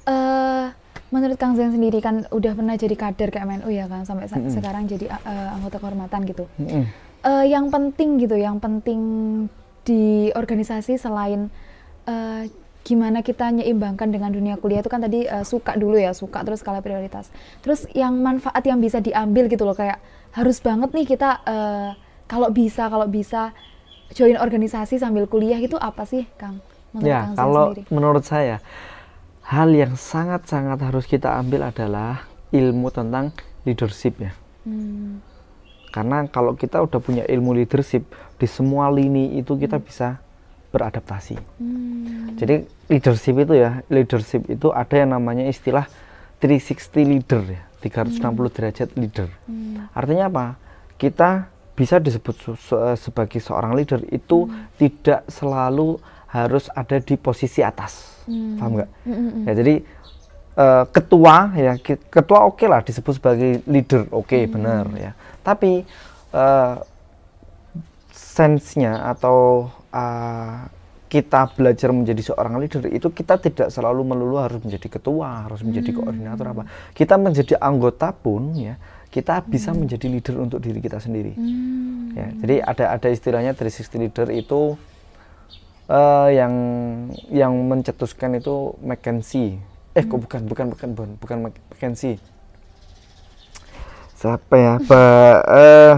eh menurut Kang Zen sendiri kan udah pernah jadi kader KMNU ya kan, sampai sekarang jadi anggota kehormatan gitu. Yang penting gitu, yang penting di organisasi selain gimana kita nyeimbangkan dengan dunia kuliah itu kan tadi suka dulu ya, suka terus skala prioritas. Terus yang manfaat yang bisa diambil gitu loh, kayak harus banget nih kita kalau bisa join organisasi sambil kuliah itu apa sih, Kang? Menurut Ya, Kang Zen kalau sendiri. menurut saya hal yang sangat-sangat harus kita ambil adalah ilmu tentang leadership ya. Karena kalau kita udah punya ilmu leadership di semua lini itu kita bisa beradaptasi. Jadi leadership itu ada yang namanya istilah 360 leader ya, 360 derajat leader. Artinya apa? Kita bisa disebut sebagai seorang leader itu tidak selalu harus ada di posisi atas. Paham nggak? Ya, jadi ketua oke lah disebut sebagai leader, oke, benar ya. Tapi sense-nya atau kita belajar menjadi seorang leader itu kita tidak selalu melulu harus menjadi ketua, harus menjadi koordinator apa. Kita menjadi anggota pun ya, kita bisa menjadi leader untuk diri kita sendiri. Ya, jadi ada istilahnya 360 leader itu yang mencetuskan itu McKinsey. Bukan McKinsey. Siapa ya?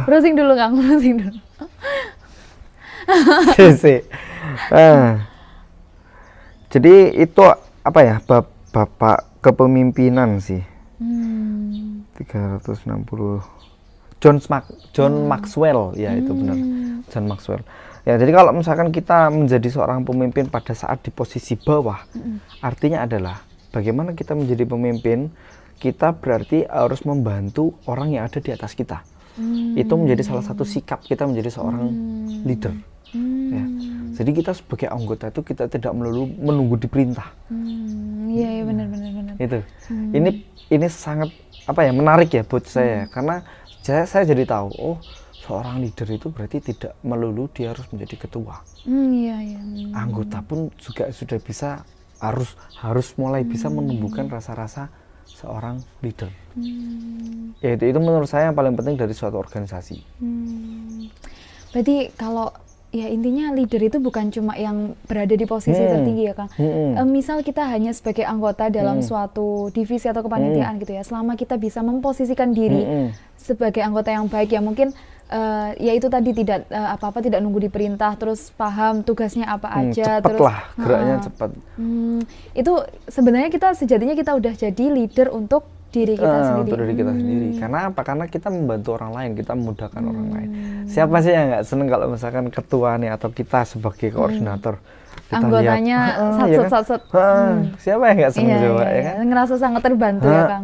Browsing dulu Kang, browsing dulu. Jadi itu apa ya? Bapak kepemimpinan sih. 360 John Maxwell ya, itu benar. John Maxwell. Ya, jadi kalau misalkan kita menjadi seorang pemimpin pada saat di posisi bawah, artinya adalah bagaimana kita menjadi pemimpin, kita berarti harus membantu orang yang ada di atas kita. Itu menjadi salah satu sikap kita menjadi seorang leader. Ya. Jadi kita sebagai anggota itu kita tidak melulu menunggu diperintah. Iya, benar. Itu. Ini sangat menarik ya buat saya, karena saya jadi tahu, oh, seorang leader itu berarti tidak melulu dia harus menjadi ketua. Iya. Anggota pun juga sudah bisa harus mulai bisa menumbuhkan rasa-rasa seorang leader. Ya, itu menurut saya yang paling penting dari suatu organisasi. Berarti kalau ya intinya leader itu bukan cuma yang berada di posisi tertinggi ya Kang. Misal kita hanya sebagai anggota dalam suatu divisi atau kepanitiaan gitu ya, selama kita bisa memposisikan diri sebagai anggota yang baik ya, mungkin ya itu tadi tidak apa-apa tidak nunggu diperintah, terus paham tugasnya apa aja, cepet terus lah geraknya cepat. Itu sebenarnya sejatinya kita udah jadi leader untuk diri kita sendiri. Untuk diri kita sendiri. Karena apa? Karena kita membantu orang lain, kita memudahkan orang lain. Siapa sih yang nggak seneng kalau misalkan ketua nih atau kita sebagai koordinator kita anggotanya satset. Siapa yang nggak seneng coba ya kan? Ngerasa sangat terbantu ya Kang.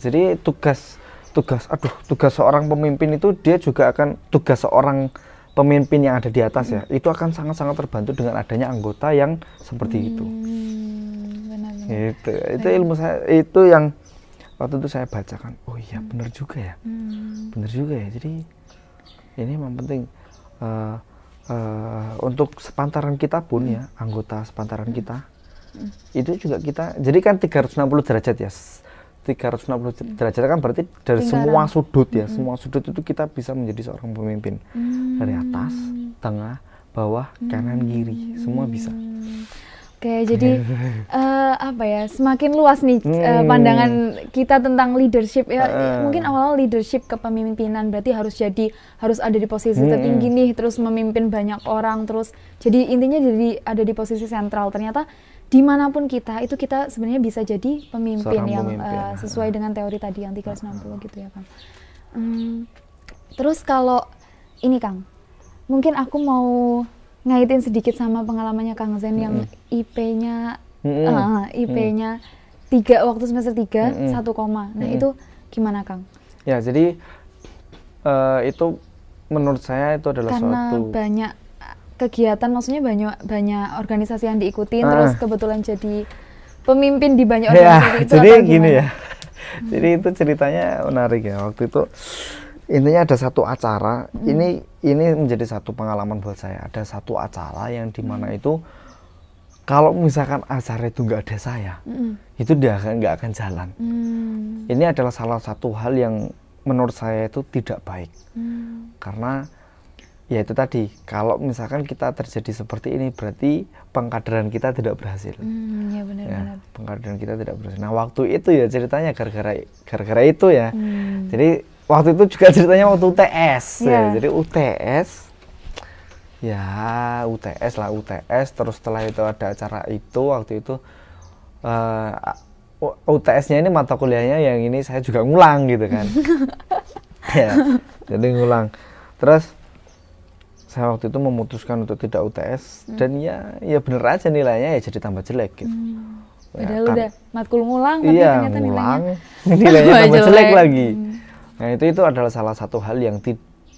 Jadi tugas seorang pemimpin itu dia juga akan tugas seorang pemimpin yang ada di atas ya, itu akan sangat-sangat terbantu dengan adanya anggota yang seperti itu. Benar. Itu ilmu saya, itu yang waktu itu saya bacakan, oh iya benar juga ya. Jadi ini memang penting untuk sepantaran kita pun ya, anggota sepantaran kita itu juga kita, jadi kan 360 derajat ya, 360 derajat kan berarti dari semua sudut ya, semua sudut itu kita bisa menjadi seorang pemimpin, dari atas, tengah, bawah, kanan, kiri, semua bisa. Oke, jadi semakin luas nih pandangan kita tentang leadership ya. Mungkin awal leadership kepemimpinan berarti harus ada di posisi tertinggi nih, terus memimpin banyak orang, terus jadi intinya jadi ada di posisi sentral. Ternyata dimanapun kita sebenarnya bisa jadi pemimpin sesuai dengan teori tadi yang 360 gitu ya Kang. Terus kalau ini Kang, mungkin aku mau ngaitin sedikit sama pengalamannya Kang Zen yang IP-nya 3 waktu semester 3 1, nah itu gimana Kang? Ya, jadi itu menurut saya itu adalah karena suatu banyak kegiatan, maksudnya banyak organisasi yang diikutin, terus kebetulan jadi pemimpin di banyak organisasi itu. Jadi gini ya, jadi itu ceritanya menarik ya. Waktu itu intinya ada satu acara, ini menjadi satu pengalaman buat saya. Ada satu acara yang dimana itu kalau misalkan acara itu nggak ada saya, itu dia nggak akan jalan. Ini adalah salah satu hal yang menurut saya itu tidak baik. Karena ya itu tadi, kalau misalkan kita terjadi seperti ini, berarti pengkaderan kita tidak berhasil. Ya benar-benar. Ya, pengkaderan kita tidak berhasil. Nah waktu itu ya ceritanya gara-gara itu ya. Jadi waktu itu juga ceritanya waktu UTS. Ya. Jadi UTS. Ya UTS, terus setelah itu ada acara itu, waktu itu UTS-nya ini mata kuliahnya yang ini saya juga ngulang gitu kan. Ya, jadi ngulang. Terus saya waktu itu memutuskan untuk tidak UTS dan ya bener aja nilainya ya jadi tambah jelek gitu. Padahal udah matkul ngulang tapi iya, ternyata ngulang, nilainya tambah jelek lagi. Nah itu adalah salah satu hal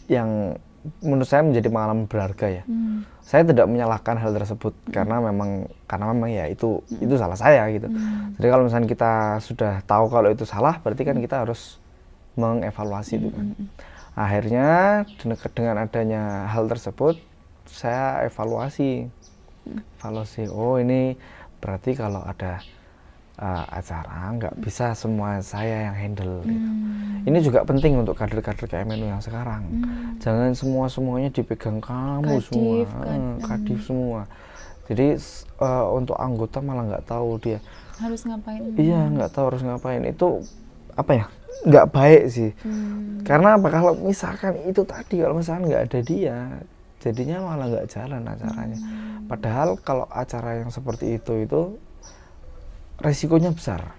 yang menurut saya menjadi pengalaman berharga ya. Saya tidak menyalahkan hal tersebut karena memang ya itu salah saya gitu. Jadi kalau misalnya kita sudah tahu kalau itu salah, berarti kan kita harus mengevaluasi itu kan. Akhirnya dengan adanya hal tersebut saya evaluasi. Oh ini berarti kalau ada acara nggak bisa semua saya yang handle gitu. Ini juga penting untuk kader-kader KMNU yang sekarang. Jangan semuanya dipegang kamu kadif, semua, kadif semua. Jadi untuk anggota malah nggak tahu dia harus ngapain. Iya, nggak tahu harus ngapain. Itu apa ya? Nggak baik sih. Karena apa? Kalau misalkan itu tadi, kalau misalkan nggak ada dia, jadinya malah nggak jalan acaranya. Padahal kalau acara yang seperti itu resikonya besar.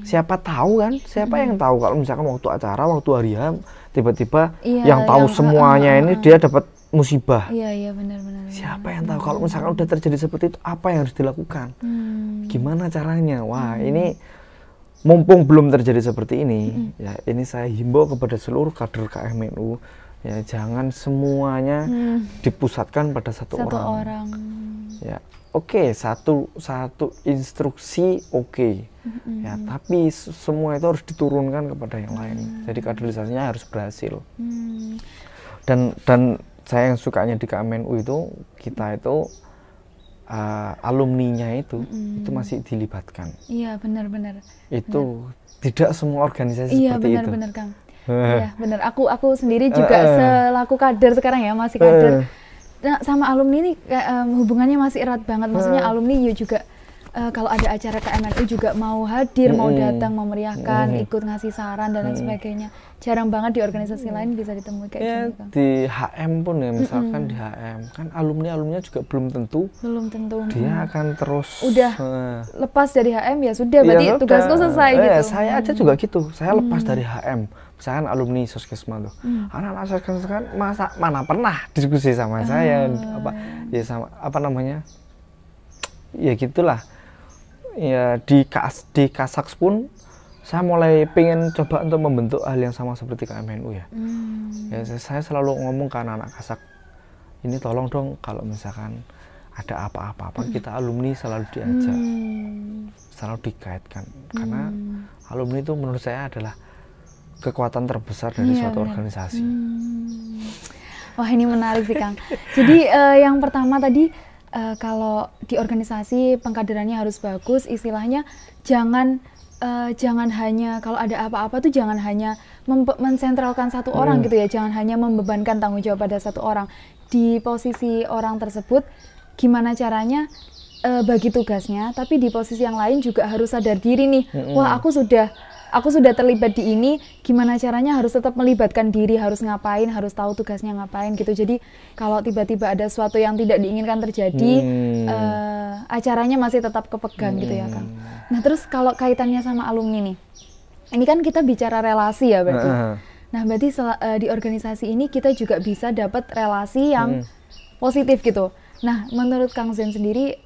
Siapa tahu kan? Siapa yang tahu kalau misalkan waktu acara, waktu hari H, tiba-tiba yang tahu semuanya ini dia dapat musibah. Iya benar. Siapa yang tahu kalau misalkan udah terjadi seperti itu, apa yang harus dilakukan? Gimana caranya? Wah, ini mumpung belum terjadi seperti ini, ya ini saya himbau kepada seluruh kader KMNU, ya jangan semuanya dipusatkan pada satu orang. Ya. Oke, satu instruksi oke. Ya, tapi semua itu harus diturunkan kepada yang lain. Jadi kaderisasinya harus berhasil. Dan saya yang sukanya di KMNU itu, kita itu alumninya itu masih dilibatkan. Iya, benar. Itu tidak semua organisasi seperti itu. Iya, benar Kang. Iya, benar. Aku sendiri juga selaku kader sekarang ya, masih kader. Nah, sama alumni ini hubungannya masih erat banget. Maksudnya alumni juga kalau ada acara KMNU juga mau hadir, mau datang, memeriahkan, ikut ngasih saran dan lain sebagainya. Jarang banget di organisasi lain bisa ditemui kayak gini, Kang. Di HM pun ya, misalkan di HM kan alumninya juga belum tentu dia akan terus udah lepas dari HM ya sudah, berarti tugasku selesai gitu. Saya aja juga gitu. Saya lepas dari HM. Misalkan alumni Soskesma tuh, anak-anak Soskesma kan mana pernah diskusi sama saya, apa namanya, ya gitulah. Ya di Kasaks pun saya mulai pengen coba untuk membentuk hal yang sama seperti KMNU ya. Ya saya selalu ngomong ke anak-anak Kasak, ini tolong dong kalau misalkan ada apa-apa kita alumni selalu diajak, selalu dikaitkan, karena alumni itu menurut saya adalah kekuatan terbesar dari suatu organisasi. Wah ini menarik sih Kang. Jadi yang pertama tadi kalau di organisasi pengkaderannya harus bagus, istilahnya jangan hanya kalau ada apa-apa tuh jangan hanya mensentralkan satu orang gitu ya, jangan hanya membebankan tanggung jawab pada satu orang. Di posisi orang tersebut gimana caranya bagi tugasnya, tapi di posisi yang lain juga harus sadar diri nih, wah aku sudah terlibat di ini, gimana caranya harus tetap melibatkan diri, harus ngapain, harus tahu tugasnya ngapain gitu. Jadi kalau tiba-tiba ada sesuatu yang tidak diinginkan terjadi, acaranya masih tetap kepegang gitu ya Kang. Nah terus kalau kaitannya sama alumni nih, ini kan kita bicara relasi ya berarti. Nah berarti di organisasi ini kita juga bisa dapat relasi yang positif gitu. Nah menurut Kang Zen sendiri,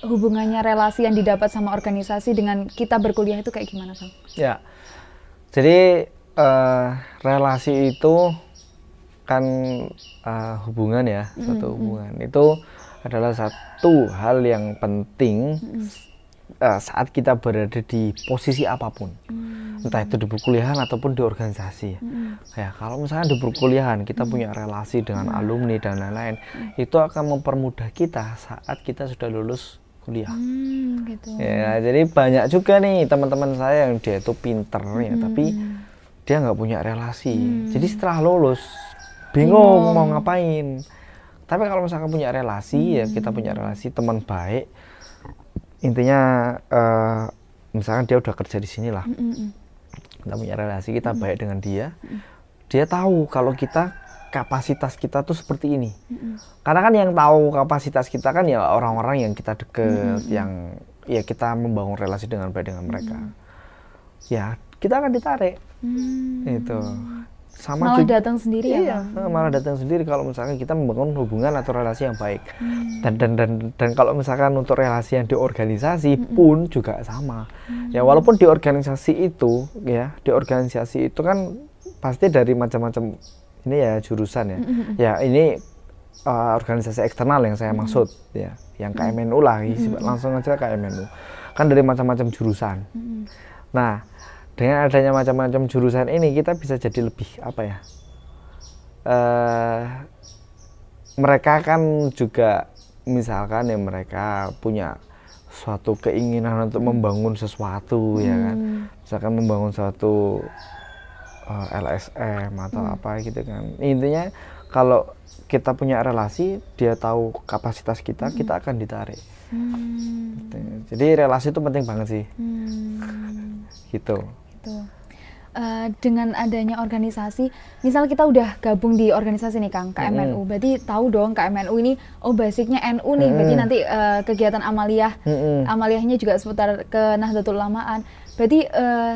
hubungannya relasi yang didapat sama organisasi dengan kita berkuliah itu kayak gimana Kang? Ya, jadi relasi itu kan hubungan ya, suatu hubungan itu adalah satu hal yang penting saat kita berada di posisi apapun. Entah itu di perkuliahan ataupun di organisasi. Ya, kalau misalnya di perkuliahan kita punya relasi dengan alumni dan lain-lain, itu akan mempermudah kita saat kita sudah lulus kuliah. Gitu. Ya, jadi banyak juga nih teman-teman saya yang dia itu pinter ya, tapi dia nggak punya relasi. Jadi setelah lulus bingung mau ngapain. Tapi kalau misalkan punya relasi, ya kita punya relasi teman baik. Intinya misalkan dia udah kerja di sini lah. Kita punya relasi, kita baik dengan dia. Dia tahu kalau kita kapasitas kita tuh seperti ini. Karena kan yang tahu kapasitas kita kan ya orang-orang yang kita deket, yang ya kita membangun relasi dengan baik dengan mereka. Ya, kita akan ditarik. Itu. Sama malah datang sendiri ya, malah datang sendiri kalau misalkan kita membangun hubungan atau relasi yang baik. Dan kalau misalkan untuk relasi yang di organisasi pun juga sama. Ya walaupun di organisasi itu kan pasti dari macam-macam ini ya jurusan ya. Ya ini organisasi eksternal yang saya maksud ya, yang KMNU lah, langsung aja KMNU. Kan dari macam-macam jurusan. Nah, dengan adanya macam-macam jurusan ini kita bisa jadi lebih apa ya? Mereka kan juga misalkan ya mereka punya suatu keinginan untuk membangun sesuatu ya kan. Misalkan membangun suatu LSM atau apa gitu kan. Intinya kalau kita punya relasi, dia tahu kapasitas kita, kita akan ditarik. Jadi relasi itu penting banget sih. Gitu. Dengan adanya organisasi, misal kita udah gabung di organisasi nih Kang, KMNU, berarti tahu dong KMNU ini, basicnya NU nih, berarti nanti kegiatan amaliyahnya juga seputar ke Nahdlatul Ulamaan. Berarti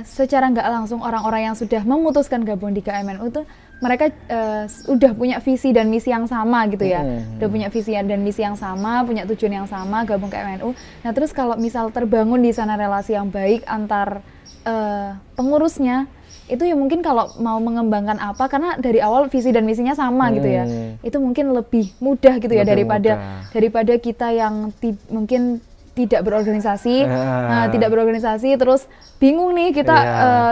secara nggak langsung orang-orang yang sudah memutuskan gabung di KMNU itu mereka udah punya visi dan misi yang sama gitu ya, udah punya visi dan misi yang sama, punya tujuan yang sama, gabung ke KMNU. Nah terus kalau misal terbangun di sana relasi yang baik antar pengurusnya, itu ya mungkin kalau mau mengembangkan apa, karena dari awal visi dan misinya sama gitu ya, itu mungkin lebih mudah gitu ya daripada kita yang mungkin tidak berorganisasi, terus bingung nih kita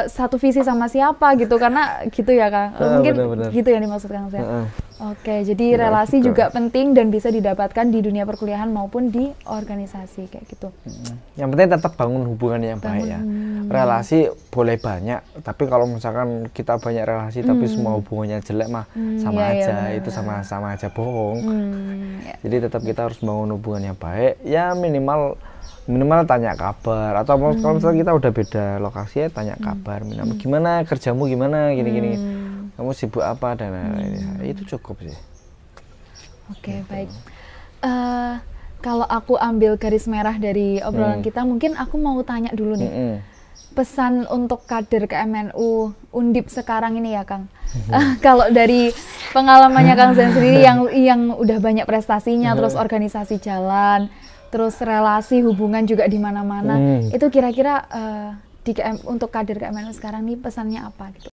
satu visi sama siapa gitu, karena gitu ya Kang, mungkin bener. Gitu yang dimaksud Kang Zen. Oke, jadi relasi juga penting dan bisa didapatkan di dunia perkuliahan maupun di organisasi kayak gitu. Yang penting tetap bangun hubungan yang baik ya. Relasi boleh banyak, tapi kalau misalkan kita banyak relasi tapi semua hubungannya jelek mah sama aja, itu sama aja bohong. Jadi tetap kita harus bangun hubungan yang baik, ya minimal tanya kabar, atau kalau misalnya kita udah beda lokasi ya tanya kabar, minimal gimana kerjamu, gimana gini-gini, kamu sibuk apa dan lain-lain. Itu cukup sih. Oke, baik. Kalau aku ambil garis merah dari obrolan kita, mungkin aku mau tanya dulu nih, pesan untuk kader KMNU Undip sekarang ini ya Kang. Kalau dari pengalamannya Kang Zen sendiri yang udah banyak prestasinya, terus organisasi jalan, terus relasi hubungan juga di mana-mana, itu kira-kira untuk kader KMNU sekarang nih pesannya apa gitu?